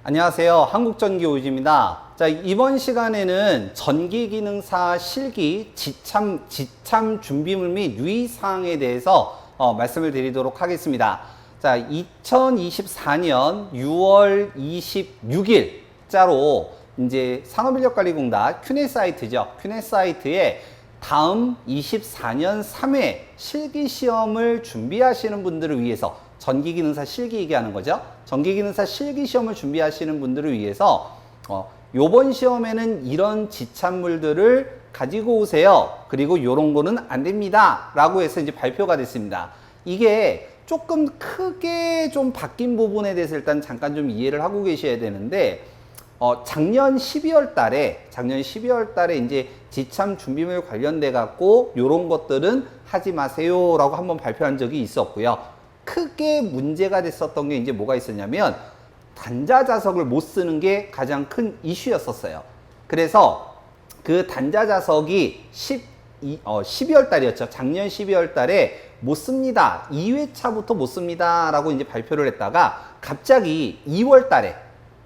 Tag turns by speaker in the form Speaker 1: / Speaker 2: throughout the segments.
Speaker 1: 안녕하세요. 한국전기오유지입니다. 자, 이번 시간에는 전기기능사 실기 지참 준비물 및 유의사항에 대해서 말씀을 드리도록 하겠습니다. 자, 2024년 6월 26일자로 이제 산업인력관리공단 큐넷 사이트죠. 큐넷 사이트에 다음 24년 3회 실기시험을 준비하시는 분들을 위해서 전기기능사 실기 얘기하는 거죠. 전기기능사 실기시험을 준비하시는 분들을 위해서 요번 시험에는 이런 지참물들을 가지고 오세요. 그리고 요런 거는 안 됩니다. 라고 해서 이제 발표가 됐습니다. 이게 조금 크게 좀 바뀐 부분에 대해서 일단 잠깐 좀 이해를 하고 계셔야 되는데, 작년 12월 달에 이제 지참 준비물 관련돼 갖고 요런 것들은 하지 마세요 라고 한번 발표한 적이 있었고요. 크게 문제가 됐었던 게 이제 뭐가 있었냐면 단자자석을 못 쓰는 게 가장 큰 이슈였었어요. 그래서 그 단자자석이 12월 달이었죠. 작년 12월 달에 못 씁니다. 2회차부터 못 씁니다. 라고 이제 발표를 했다가 갑자기 2월 달에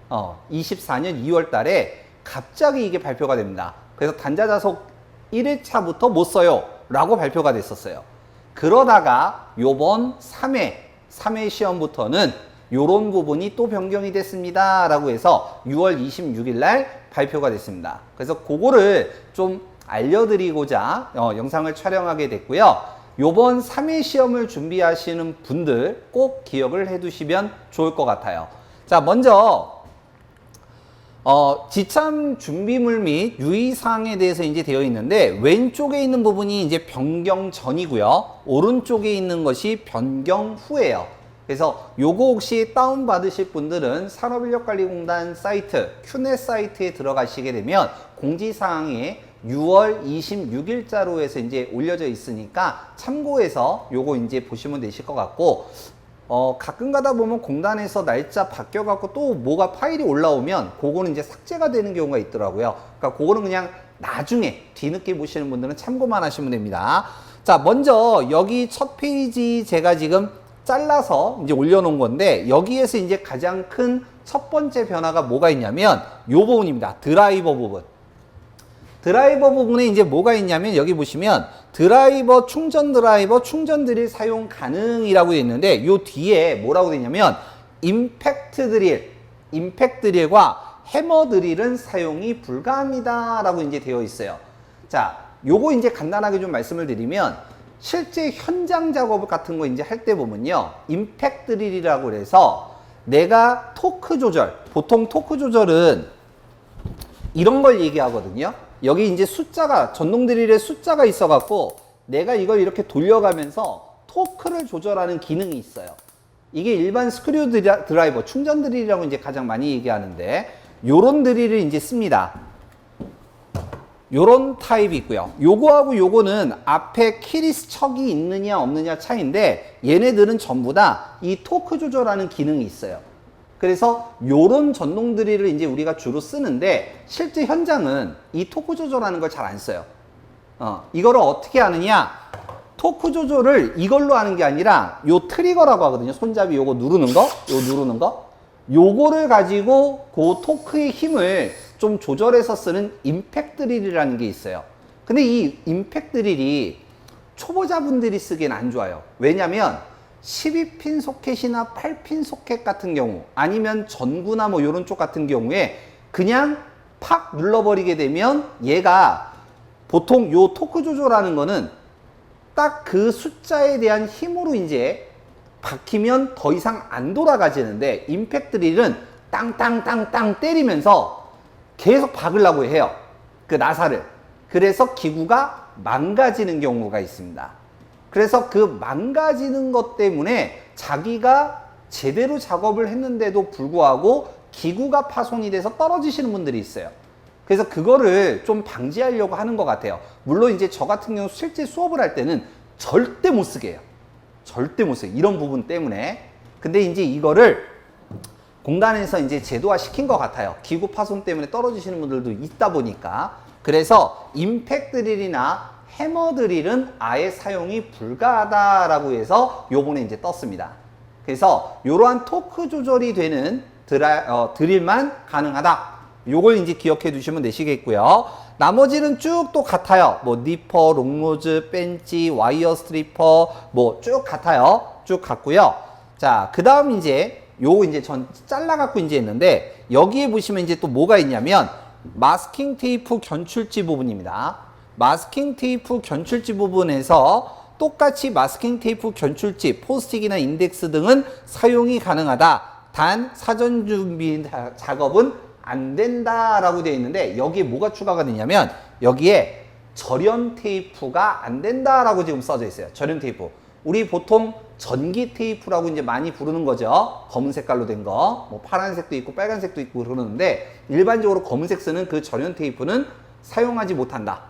Speaker 1: 24년 2월 달에 갑자기 이게 발표가 됩니다. 그래서 단자자석 1회차부터 못 써요. 라고 발표가 됐었어요. 그러다가 요번 3회 시험부터는 요런 부분이 또 변경이 됐습니다. 라고 해서 6월 26일 날 발표가 됐습니다. 그래서 그거를 좀 알려드리고자 영상을 촬영하게 됐고요. 요번 3회 시험을 준비하시는 분들 꼭 기억을 해 두시면 좋을 것 같아요. 자, 먼저 지참 준비물 및 유의사항에 대해서 이제 되어 있는데, 왼쪽에 있는 부분이 이제 변경 전이고요. 오른쪽에 있는 것이 변경 후예요. 그래서 요거 혹시 다운받으실 분들은 산업인력관리공단 사이트, 큐넷 사이트에 들어가시게 되면 공지사항에 6월 26일자로 해서 이제 올려져 있으니까 참고해서 요거 이제 보시면 되실 것 같고, 가끔 가다 보면 공단에서 날짜 바뀌어갖고 또 뭐가 파일이 올라오면 그거는 이제 삭제가 되는 경우가 있더라고요. 그러니까 그거는 그냥 나중에 뒤늦게 보시는 분들은 참고만 하시면 됩니다. 자, 먼저 여기 첫 페이지 제가 지금 잘라서 이제 올려놓은 건데, 여기에서 이제 가장 큰 첫 번째 변화가 뭐가 있냐면 요 부분입니다. 드라이버 부분. 드라이버 부분에 이제 뭐가 있냐면 여기 보시면 드라이버, 충전 드라이버, 충전 드릴 사용 가능이라고 되어 있는데, 요 뒤에 뭐라고 되어 있냐면 임팩트 드릴과 해머 드릴은 사용이 불가합니다 라고 이제 되어 있어요. 자, 요거 이제 간단하게 좀 말씀을 드리면, 실제 현장 작업 같은 거 이제 할 때 보면요, 임팩트 드릴이라고 해서 내가 토크 조절, 보통 토크 조절은 이런 걸 얘기하거든요. 여기 이제 숫자가, 전동 드릴에 숫자가 있어 갖고 내가 이걸 이렇게 돌려가면서 토크를 조절하는 기능이 있어요. 이게 일반 스크류 드라이버, 충전 드릴이라고 이제 가장 많이 얘기하는데, 요런 드릴을 이제 씁니다. 요런 타입이 있고요. 요거하고 요거는 앞에 키리스 척이 있느냐 없느냐 차이인데, 얘네들은 전부 다 이 토크 조절하는 기능이 있어요. 그래서 요런 전동 드릴을 이제 우리가 주로 쓰는데, 실제 현장은 이 토크 조절하는 걸 잘 안 써요. 이거를 어떻게 하느냐? 토크 조절을 이걸로 하는 게 아니라 요 트리거라고 하거든요. 손잡이 요거 누르는 거, 요거를 가지고 그 토크의 힘을 좀 조절해서 쓰는 임팩트 드릴이라는 게 있어요. 근데 이 임팩트 드릴이 초보자분들이 쓰기엔 안 좋아요. 왜냐면 12핀 소켓이나 8핀 소켓 같은 경우, 아니면 전구나 뭐 요런 쪽 같은 경우에 그냥 팍 눌러버리게 되면 얘가, 보통 요 토크 조절하는 거는 딱 그 숫자에 대한 힘으로 이제 박히면 더 이상 안 돌아가지는데, 임팩트 드릴은 땅땅땅땅 때리면서 계속 박으려고 해요. 그 나사를. 그래서 기구가 망가지는 경우가 있습니다. 그래서 그 망가지는 것 때문에 자기가 제대로 작업을 했는데도 불구하고 기구가 파손이 돼서 떨어지시는 분들이 있어요. 그래서 그거를 좀 방지하려고 하는 것 같아요. 물론 이제 저 같은 경우 실제 수업을 할 때는 절대 못 쓰게 해요. 절대 못 쓰게. 이런 부분 때문에. 근데 이제 이거를 공단에서 이제 제도화 시킨 것 같아요. 기구 파손 때문에 떨어지시는 분들도 있다 보니까. 그래서 임팩트 드릴이나 해머 드릴은 아예 사용이 불가하다라고 해서 요번에 이제 떴습니다. 그래서 이러한 토크 조절이 되는 드릴만 가능하다. 요걸 이제 기억해 두시면 되시겠고요. 나머지는 쭉 또 같아요. 뭐 니퍼, 롱노즈, 벤치, 와이어 스트리퍼 뭐 쭉 같아요. 쭉 같고요. 자, 그다음 이제 요거 이제 전 잘라 갖고 이제 했는데 여기에 보시면 이제 또 뭐가 있냐면 마스킹 테이프 견출지 부분입니다. 마스킹 테이프 견출지 부분에서 똑같이 마스킹 테이프 견출지, 포스틱이나 인덱스 등은 사용이 가능하다. 단 사전 준비 작업은 안 된다라고 되어 있는데 여기에 뭐가 추가가 되냐면 여기에 절연 테이프가 안 된다라고 지금 써져 있어요. 절연 테이프. 우리 보통 전기 테이프라고 이제 많이 부르는 거죠. 검은 색깔로 된 거. 뭐 파란색도 있고 빨간색도 있고 그러는데 일반적으로 검은색 쓰는 그 절연 테이프는 사용하지 못한다.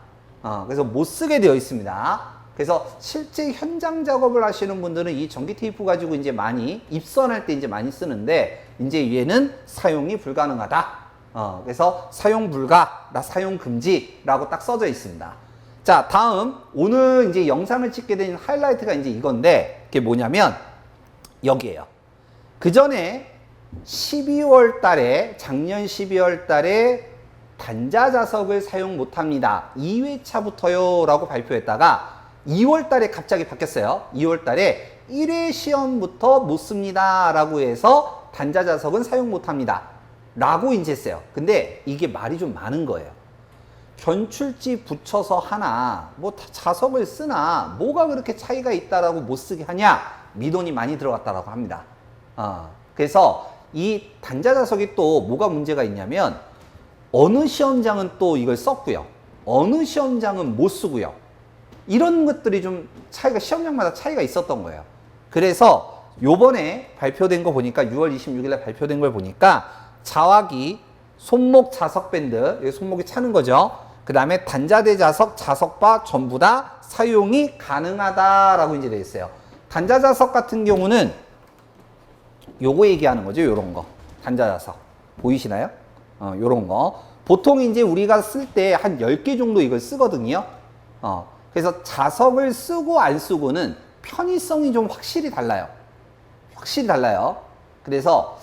Speaker 1: 그래서 못 쓰게 되어 있습니다. 그래서 실제 현장 작업을 하시는 분들은 이 전기 테이프 가지고 이제 많이 입선할 때 이제 많이 쓰는데 이제 얘는 사용이 불가능하다. 그래서 사용 불가, 사용 금지라고 딱 써져 있습니다. 자, 다음 오늘 이제 영상을 찍게 된 하이라이트가 이제 이건데 그게 뭐냐면 여기에요. 그 전에 12월 달에 작년 12월 달에 단자 자석을 사용 못합니다. 2회차부터요 라고 발표했다가 2월 달에 갑자기 바뀌었어요. 2월 달에 1회 시험부터 못 씁니다 라고 해서 단자 자석은 사용 못합니다 라고 이제 했어요. 근데 이게 말이 좀 많은 거예요. 견출지 붙여서 하나 뭐 자석을 쓰나 뭐가 그렇게 차이가 있다라고 못 쓰게 하냐 민원이 많이 들어갔다라고 합니다. 그래서 이 단자 자석이 또 뭐가 문제가 있냐면 어느 시험장은 또 이걸 썼고요. 어느 시험장은 못 쓰고요. 이런 것들이 좀 차이가 시험장마다 차이가 있었던 거예요. 그래서 요번에 발표된 거 보니까 6월 26일에 발표된 걸 보니까 자화기, 손목 자석 밴드, 여기 손목이 차는 거죠. 그 다음에 단자대 자석, 자석바 전부 다 사용이 가능하다라고 이제 되어 있어요. 단자 자석 같은 경우는 요거 얘기하는 거죠. 요런 거. 단자 자석. 보이시나요? 요런 거. 보통 이제 우리가 쓸 때 한 10개 정도 이걸 쓰거든요. 그래서 자석을 쓰고 안 쓰고는 편의성이 좀 확실히 달라요. 확실히 달라요. 그래서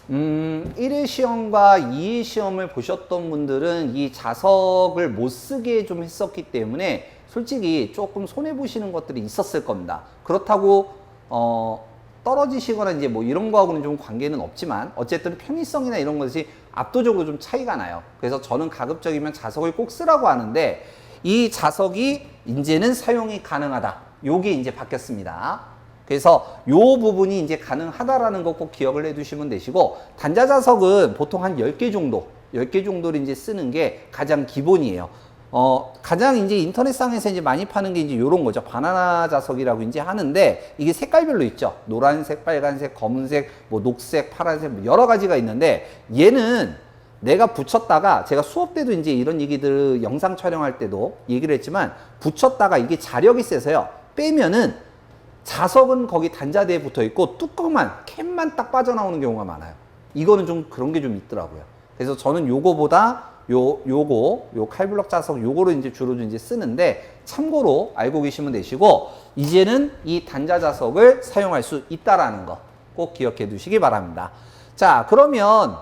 Speaker 1: 1회 시험과 2회 시험을 보셨던 분들은 이 자석을 못 쓰게 좀 했었기 때문에 솔직히 조금 손해보시는 것들이 있었을 겁니다. 그렇다고 떨어지시거나 이제 뭐 이런 거하고는 좀 관계는 없지만 어쨌든 편의성이나 이런 것이 압도적으로 좀 차이가 나요. 그래서 저는 가급적이면 자석을 꼭 쓰라고 하는데 이 자석이 이제는 사용이 가능하다. 요게 이제 바뀌었습니다. 그래서 요 부분이 이제 가능하다라는 거 꼭 기억을 해 두시면 되시고 단자 자석은 보통 한 10개 정도, 10개 정도를 이제 쓰는 게 가장 기본이에요. 가장 이제 인터넷상에서 이제 많이 파는 게 이제 요런 거죠. 바나나 자석이라고 이제 하는데 이게 색깔별로 있죠. 노란색, 빨간색, 검은색, 뭐 녹색, 파란색 뭐 여러 가지가 있는데 얘는 내가 붙였다가 제가 수업 때도 이제 이런 얘기들 영상 촬영할 때도 얘기를 했지만 붙였다가 이게 자력이 세서요. 빼면은 자석은 거기 단자대에 붙어 있고 뚜껑만 캔만 딱 빠져나오는 경우가 많아요. 이거는 좀 그런 게 좀 있더라고요. 그래서 저는 요거보다 요 칼블럭 자석 요거를 이제 주로 이제 쓰는데 참고로 알고 계시면 되시고 이제는 이 단자 자석을 사용할 수 있다라는 거 꼭 기억해 두시기 바랍니다. 자, 그러면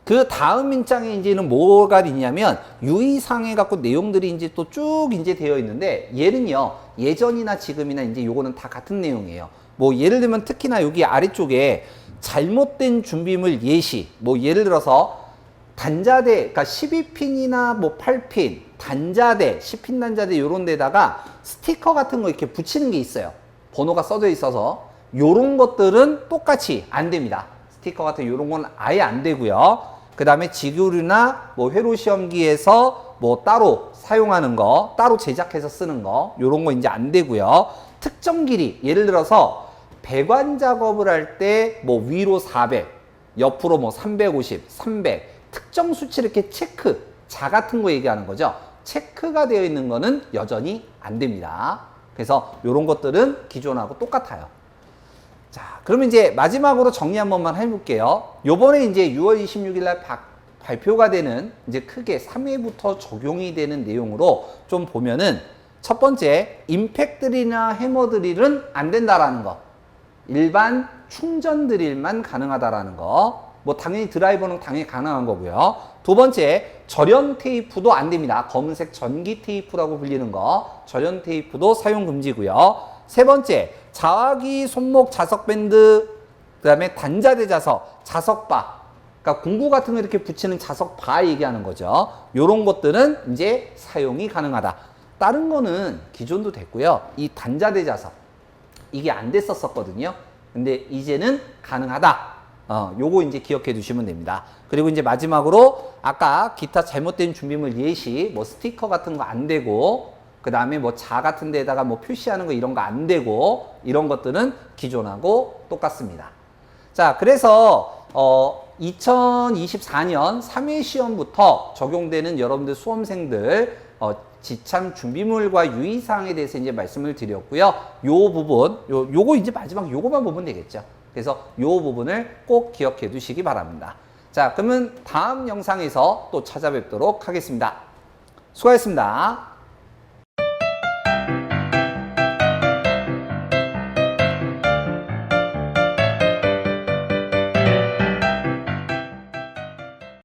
Speaker 1: 그 다음 문장에 이제는 뭐가 있냐면 유의사항에 갖고 내용들이 이제 또 쭉 이제 되어 있는데 얘는요 예전이나 지금이나 이제 요거는 다 같은 내용이에요. 뭐 예를 들면 특히나 여기 아래쪽에 잘못된 준비물 예시 뭐 예를 들어서 단자대 그러니까 12핀이나 뭐 8핀 단자대 10핀 단자대 요런 데다가 스티커 같은 거 이렇게 붙이는 게 있어요. 번호가 써져 있어서 요런 것들은 똑같이 안 됩니다. 스티커 같은 요런 건 아예 안 되고요. 그 다음에 지구류나 뭐 회로 시험기에서 뭐 따로 사용하는 거, 따로 제작해서 쓰는 거, 요런 거 이제 안 되고요. 특정 길이, 예를 들어서 배관 작업을 할 때 뭐 위로 400, 옆으로 뭐 350, 300, 특정 수치를 이렇게 체크, 자 같은 거 얘기하는 거죠. 체크가 되어 있는 거는 여전히 안 됩니다. 그래서 요런 것들은 기존하고 똑같아요. 자, 그러면 이제 마지막으로 정리 한 번만 해볼게요. 요번에 이제 6월 26일 날 발표가 되는 이제 크게 3회부터 적용이 되는 내용으로 좀 보면은 첫 번째, 임팩 드릴이나 해머 드릴은 안 된다라는 거. 일반 충전 드릴만 가능하다라는 거. 뭐 당연히 드라이버는 당연히 가능한 거고요. 두 번째, 절연 테이프도 안 됩니다. 검은색 전기 테이프라고 불리는 거. 절연 테이프도 사용 금지고요. 세 번째, 자화기 손목 자석 밴드, 그다음에 단자대 자석, 자석바. 그러니까 공구 같은 거 이렇게 붙이는 자석바 얘기하는 거죠. 요런 것들은 이제 사용이 가능하다. 다른 거는 기존도 됐고요. 이 단자대 자석, 이게 안 됐었거든요. 근데 이제는 가능하다. 요거 이제 기억해 두시면 됩니다. 그리고 이제 마지막으로 아까 기타 잘못된 준비물 예시, 뭐 스티커 같은 거 안 되고, 그 다음에 뭐 자 같은 데다가 뭐 표시하는 거 이런 거 안 되고, 이런 것들은 기존하고 똑같습니다. 자, 그래서 2024년 3회 시험부터 적용되는 여러분들 수험생들 지참 준비물과 유의사항에 대해서 이제 말씀을 드렸고요. 요 부분, 요거 이제 마지막 요거만 보면 되겠죠. 그래서 요 부분을 꼭 기억해 두시기 바랍니다. 자, 그러면 다음 영상에서 또 찾아뵙도록 하겠습니다. 수고하셨습니다.